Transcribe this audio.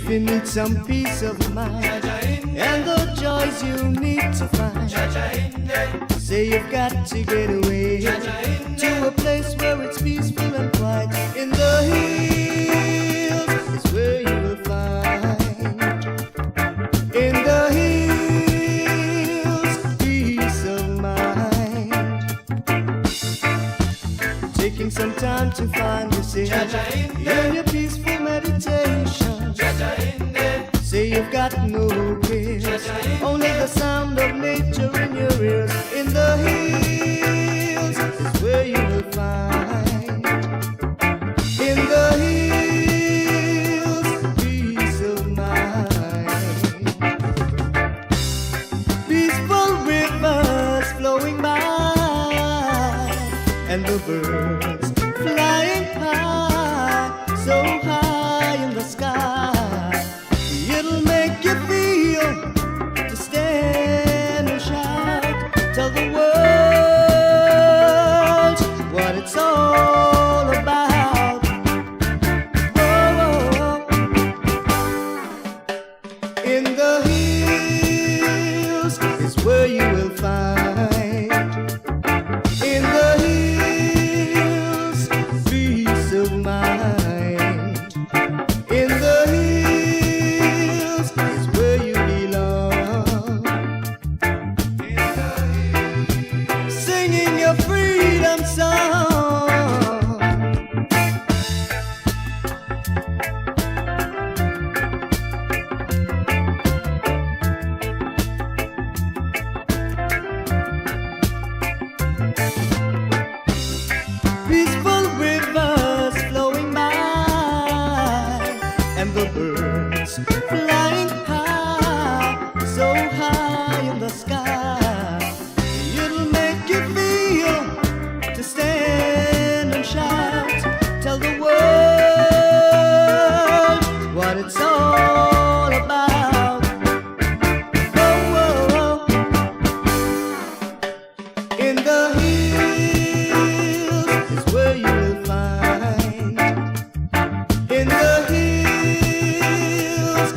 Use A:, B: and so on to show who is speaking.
A: If you need some peace of mind and the joys you need to find, say you've got to get away to a place where it's peaceful and quiet. In the hills is where you will find. In the hills, peace of mind. Taking some time to find yourself in your peaceful meditation. Say you've got no cares, only the sound of nature in your ears. In the hills is where you will find. In the hills, peace of mind. Peaceful rivers flowing by, and the birds flying high, so high in the sky. It'll make you feel to stand and shout, tell the world what it's all about. Oh, in the hills is where you will find. In the hills, peace of mind. In the hills is where you belong. In the hills, singing your freedom song. Peaceful rivers flowing by, and the birds flying high, so high in the sky. It'll make you feel to stand and shout, tell the world what it's all about. Oh, oh, oh. In the hills is where you will find. In the hills,